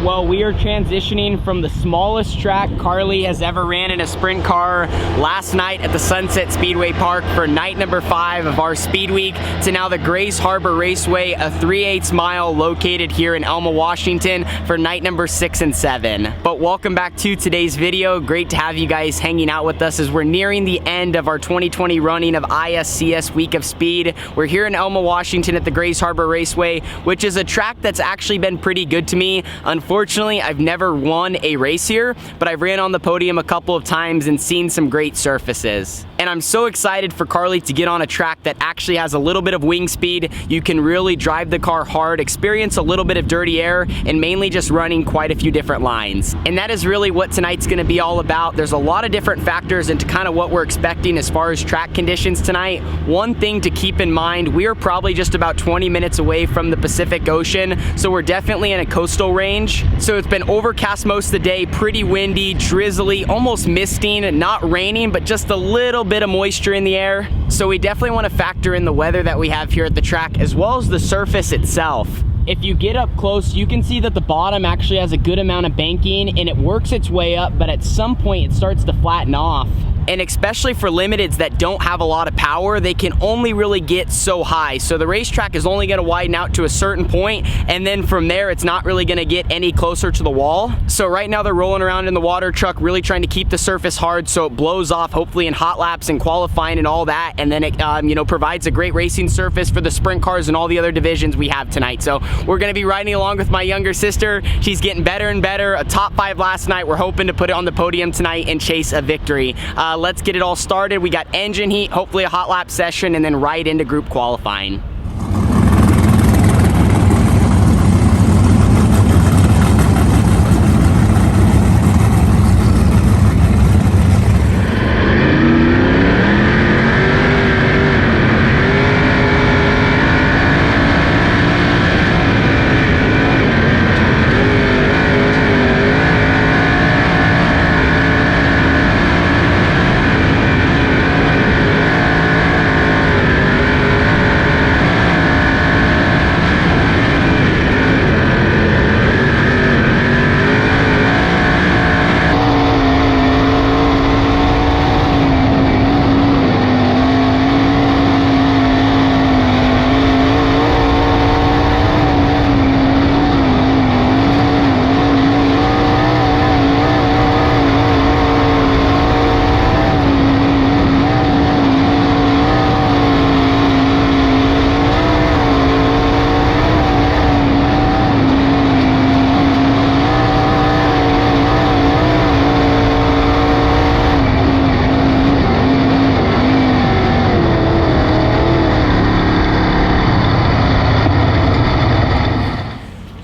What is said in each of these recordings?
Well, we are transitioning from the smallest track Carly has ever ran in a sprint car last night at the Sunset Speedway Park for night number 5 of our Speed Week to now the Grays Harbor Raceway, a 3/8 mile located here in Elma, Washington for night number 6 and 7. But welcome back to today's video. Great to have you guys hanging out with us as we're nearing the end of our 2020 running of ISCS Week of Speed. We're here in Elma, Washington at the Grays Harbor Raceway, which is a track that's actually been pretty good to me. Unfortunately, I've never won a race here, but I've ran on the podium a couple of times and seen some great surfaces. And I'm so excited for Carly to get on a track that actually has a little bit of wing speed. You can really drive the car hard, experience a little bit of dirty air, and mainly just running quite a few different lines. And that is really what tonight's gonna be all about. There's a lot of different factors into kind of what we're expecting as far as track conditions tonight. One thing to keep in mind, we are probably just about 20 minutes away from the Pacific Ocean, so we're definitely in a coastal range. So it's been overcast most of the day, pretty windy, drizzly, almost misting, not raining, but just a little bit of moisture in the air. So we definitely want to factor in the weather that we have here at the track as well as the surface itself. If you get up close, you can see that the bottom actually has a good amount of banking and it works its way up, but at some point it starts to flatten off. And especially for limiteds that don't have a lot of power, they can only really get so high. So the racetrack is only gonna widen out to a certain point, and then from there, it's not really gonna get any closer to the wall. So right now they're rolling around in the water truck, really trying to keep the surface hard so it blows off, hopefully in hot laps and qualifying and all that. And then it provides a great racing surface for the sprint cars and all the other divisions we have tonight. So we're gonna be riding along with my younger sister. She's getting better and better. A top 5 last night. We're hoping to put it on the podium tonight and chase a victory. Let's get it all started. We got engine heat, hopefully a hot lap session, and then right into group qualifying.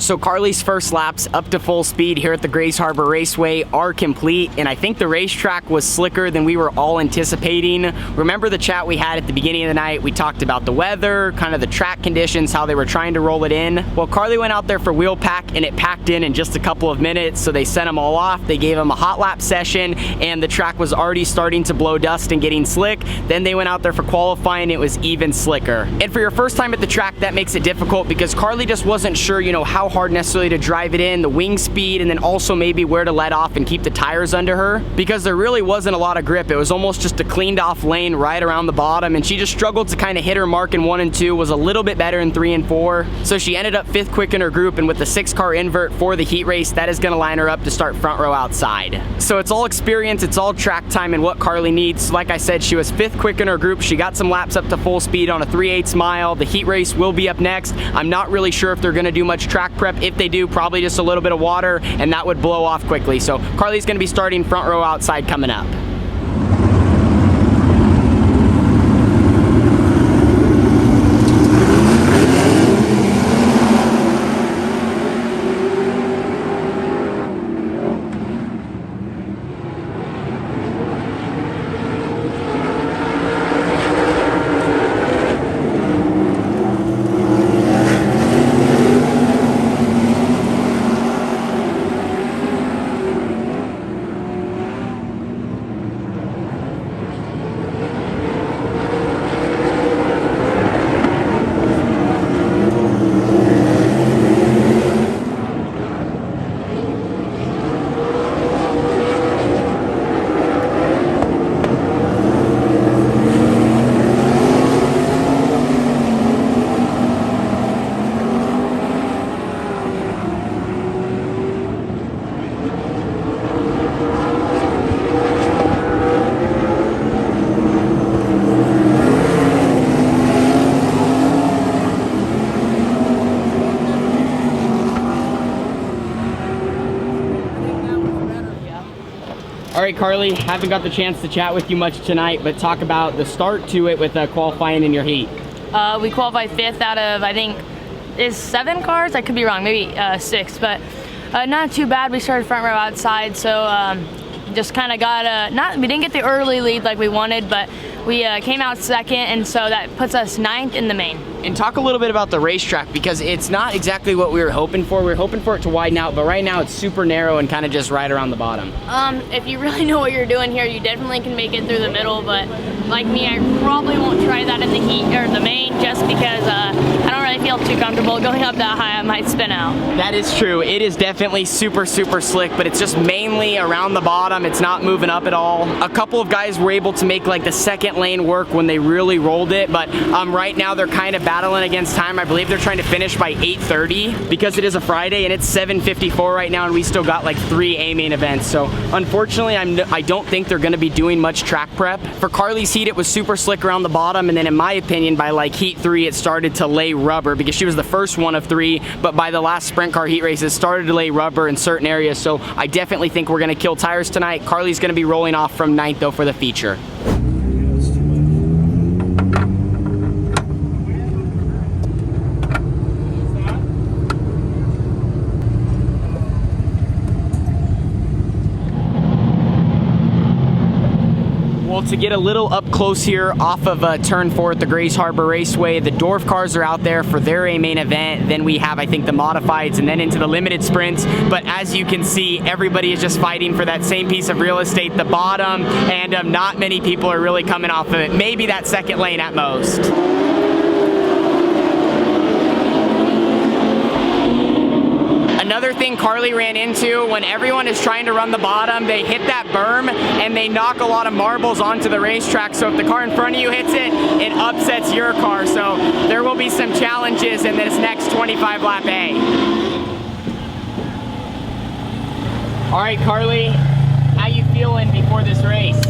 So Carly's first laps up to full speed here at the Grays Harbor Raceway are complete, and I think the racetrack was slicker than we were all anticipating. Remember the chat we had at the beginning of the night? We talked about the weather, kind of the track conditions, how they were trying to roll it in. Well, Carly went out there for wheel pack, and it packed in just a couple of minutes, so they sent them all off. They gave them a hot lap session, and the track was already starting to blow dust and getting slick. Then they went out there for qualifying, it was even slicker. And for your first time at the track, that makes it difficult because Carly just wasn't sure, how hard necessarily to drive it in, the wing speed, and then also maybe where to let off and keep the tires under her, because there really wasn't a lot of grip. It was almost just a cleaned off lane right around the bottom, and she just struggled to kind of hit her mark in 1 and 2, was a little bit better in 3 and 4. So she ended up 5th quick in her group, and with the 6-car invert for the heat race, that is going to line her up to start front row outside. So it's all experience, it's all track time and what Carly needs. Like I said, she was 5th quick in her group. She got some laps up to full speed on a 3/8 mile. The heat race will be up next. I'm not really sure if they're going to do much track prep. If they do, probably just a little bit of water, and that would blow off quickly. So Carly's going to be starting front row outside coming up. All right, Carly, haven't got the chance to chat with you much tonight, but talk about the start to it with qualifying in your heat. We qualified 5th out of, I think, is 7 cars? I could be wrong, maybe 6, but not too bad. We started front row outside, so just kind of got we didn't get the early lead like we wanted, but we came out 2nd, and so that puts us 9th in the main. And talk a little bit about the racetrack, because it's not exactly what we were hoping for. We were hoping for it to widen out, but right now it's super narrow and kind of just right around the bottom. If you really know what you're doing here, you definitely can make it through the middle, but like me, I probably won't try that in the heat or the main, just because I don't really feel too comfortable going up that high. I might spin out. That is true. It is definitely super slick, but it's just mainly around the bottom. It's not moving up at all. A couple of guys were able to make like the 2nd lane work when they really rolled it, but right now they're kind of battling against time. I believe they're trying to finish by 8:30 because it is a Friday and it's 7:54 right now, and we still got like 3 A-main events. So unfortunately, I don't think they're going to be doing much track prep. For Carly's heat, it was super slick around the bottom, and then in my opinion, by like heat 3, it started to lay rubber because she was the first one of 3, but by the last sprint car heat races, started to lay rubber in certain areas. So I definitely think we're going to kill tires tonight. Carly's going to be rolling off from 9th though for the feature. Well, to get a little up close here off of turn 4 at the Grays Harbor Raceway, the Dwarf cars are out there for their A-main event. Then we have, I think, the modifieds and then into the limited sprints. But as you can see, everybody is just fighting for that same piece of real estate, the bottom, and not many people are really coming off of it. Maybe that 2nd lane at most. Another thing Carly ran into, when everyone is trying to run the bottom, they hit that berm and they knock a lot of marbles onto the racetrack. So if the car in front of you hits it, it upsets your car. So there will be some challenges in this next 25 lap A. All right, Carly, how you feeling before this race?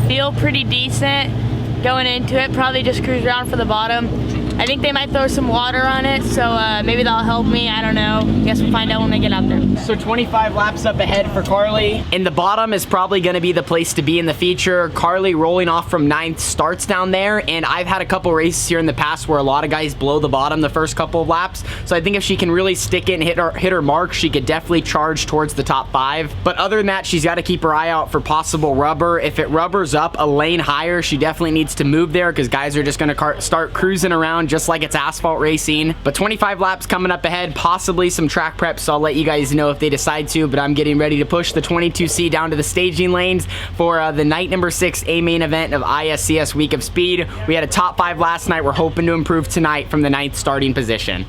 Feel pretty decent going into it. Probably just cruise around for the bottom. I think they might throw some water on it, so maybe that'll help me. I don't know. Guess we'll find out when I get out there. So 25 laps up ahead for Carly. And the bottom is probably going to be the place to be in the feature. Carly rolling off from 9th starts down there, and I've had a couple races here in the past where a lot of guys blow the bottom the first couple of laps. So I think if she can really stick it and hit her mark, she could definitely charge towards the top 5. But other than that, she's got to keep her eye out for possible rubber. If it rubbers up a lane higher, she definitely needs to move there, because guys are just going to start cruising around just like it's asphalt racing. But 25 laps coming up ahead, possibly some track prep, so I'll let you guys know if they decide to. But I'm getting ready to push the 22C down to the staging lanes for the night number 6 A-main event of ISCS Week of Speed. We had a top 5 last night. We're hoping to improve tonight from the 9th starting position.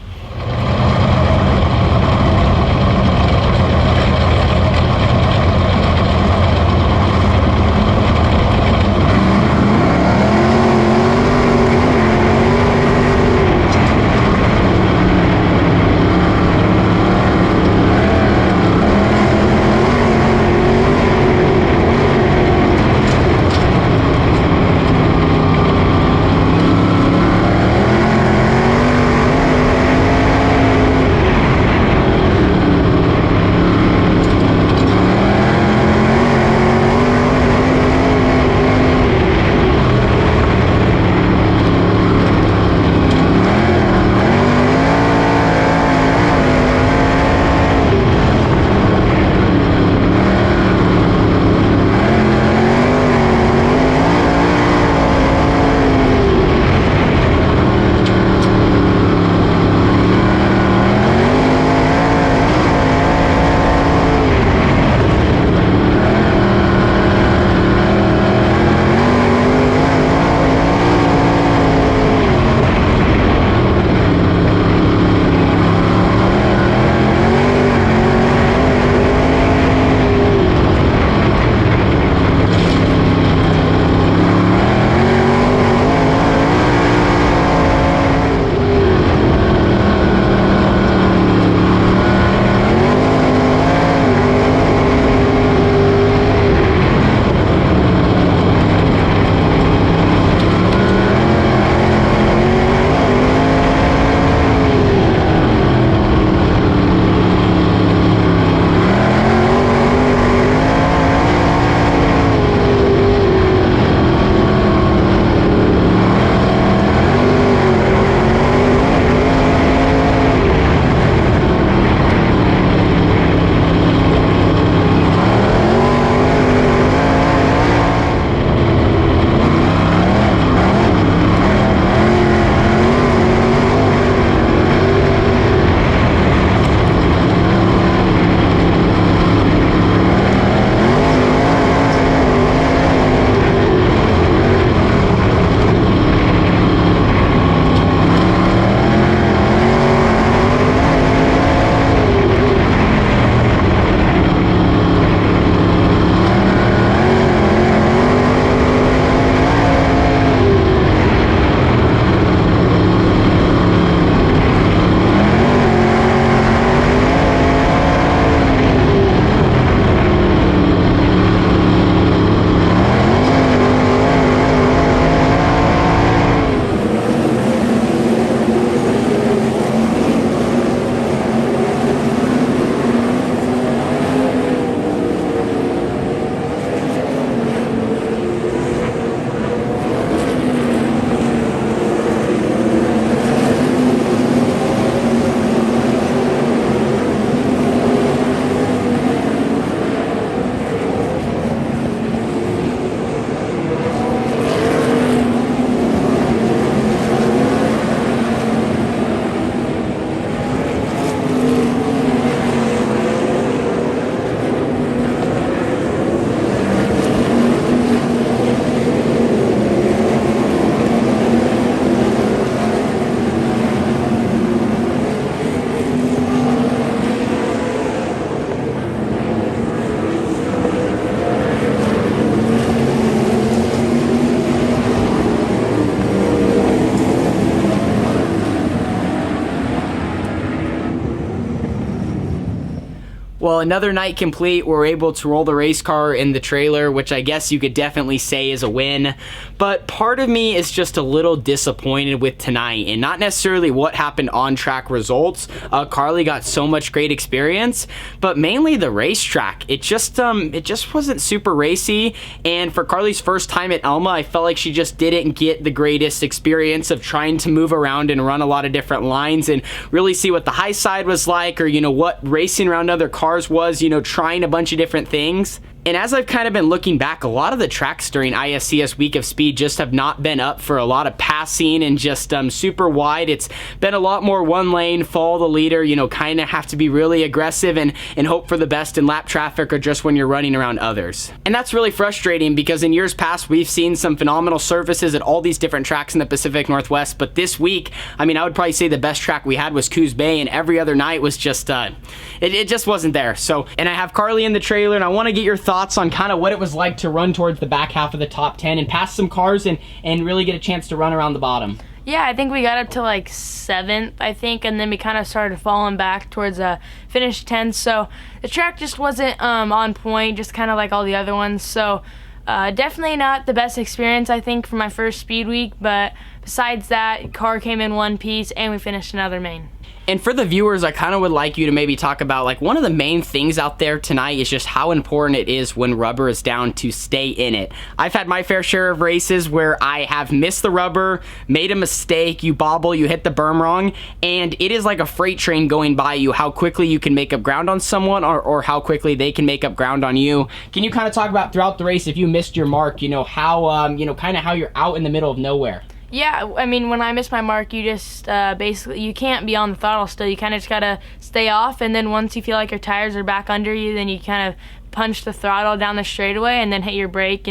Well, another night complete. We're able to roll the race car in the trailer, which I guess you could definitely say is a win. But part of me is just a little disappointed with tonight, and not necessarily what happened on track results. Carly got so much great experience, but mainly the racetrack. It just wasn't super racy. And for Carly's first time at Elma, I felt like she just didn't get the greatest experience of trying to move around and run a lot of different lines and really see what the high side was like, or what racing around other cars was, trying a bunch of different things. And as I've kind of been looking back, a lot of the tracks during ISCS Week of Speed just have not been up for a lot of passing and just super wide. It's been a lot more one lane, follow the leader, kind of have to be really aggressive and hope for the best in lap traffic or just when you're running around others. And that's really frustrating because in years past, we've seen some phenomenal surfaces at all these different tracks in the Pacific Northwest. But this week, I would probably say the best track we had was Coos Bay, and every other night was just, it just wasn't there. So, and I have Carly in the trailer, and I want to get your thoughts on kind of what it was like to run towards the back half of the top 10 and pass some cars and really get a chance to run around the bottom. Yeah, I think we got up to like 7th, I think, and then we kind of started falling back towards finish 10th. So the track just wasn't on point, just kind of like all the other ones. So definitely not the best experience, I think, for my first speed week. But besides that, car came in one piece and we finished another main. And for the viewers, I kind of would like you to maybe talk about, like, one of the main things out there tonight is just how important it is when rubber is down to stay in it. I've had my fair share of races where I have missed the rubber, made a mistake, you bobble, you hit the berm wrong, and it is like a freight train going by you, how quickly you can make up ground on someone or how quickly they can make up ground on you. Can you kind of talk about throughout the race, if you missed your mark, how, kind of how you're out in the middle of nowhere? Yeah, when I miss my mark, you just basically, you can't be on the throttle still. You kind of just got to stay off, and then once you feel like your tires are back under you, then you kind of punch the throttle down the straightaway and then hit your brake,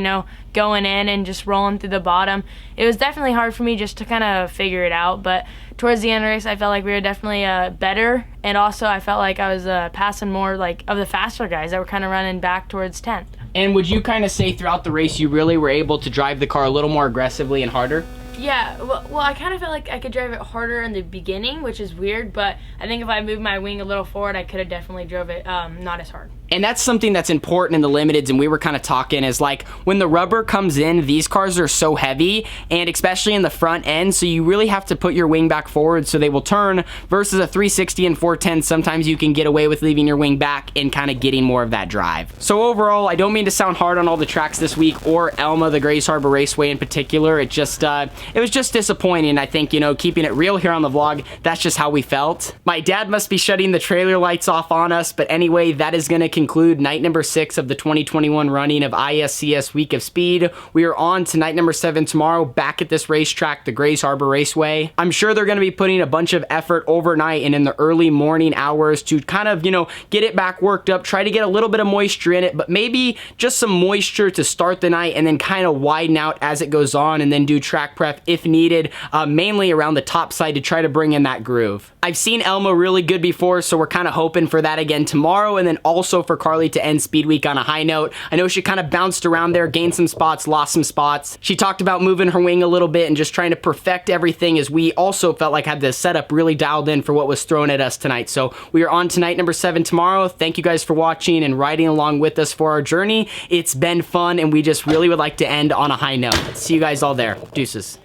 going in and just rolling through the bottom. It was definitely hard for me just to kind of figure it out, but towards the end of the race, I felt like we were definitely better, and also I felt like I was passing more like of the faster guys that were kind of running back towards 10th. And would you kind of say throughout the race you really were able to drive the car a little more aggressively and harder? Yeah, well, I kind of felt like I could drive it harder in the beginning, which is weird, but I think if I moved my wing a little forward, I could have definitely drove it not as hard. And that's something that's important in the limiteds, and we were kind of talking, is like when the rubber comes in, these cars are so heavy, and especially in the front end, so you really have to put your wing back forward so they will turn, versus a 360 and 410, sometimes you can get away with leaving your wing back and kind of getting more of that drive. So overall, I don't mean to sound hard on all the tracks this week, or Elma, the Grays Harbor Raceway in particular. It was just disappointing. I think, keeping it real here on the vlog, that's just how we felt. My dad must be shutting the trailer lights off on us, but anyway, that is going to conclude night number 6 of the 2021 running of ISCS Week of Speed. We are on to night number 7 tomorrow, back at this racetrack, the Grays Harbor Raceway. I'm sure they're going to be putting a bunch of effort overnight and in the early morning hours to kind of, get it back worked up, try to get a little bit of moisture in it, but maybe just some moisture to start the night and then kind of widen out as it goes on, and then do track prep if needed, mainly around the top side to try to bring in that groove. I've seen Elma really good before, so we're kind of hoping for that again tomorrow, and then also for Carly to end Speed Week on a high note. I know she kind of bounced around there, gained some spots, lost some spots. She talked about moving her wing a little bit and just trying to perfect everything, as we also felt like had the setup really dialed in for what was thrown at us tonight. So we are on to night number 7 tomorrow. Thank you guys for watching and riding along with us for our journey. It's been fun, and we just really would like to end on a high note. See you guys all there. Deuces.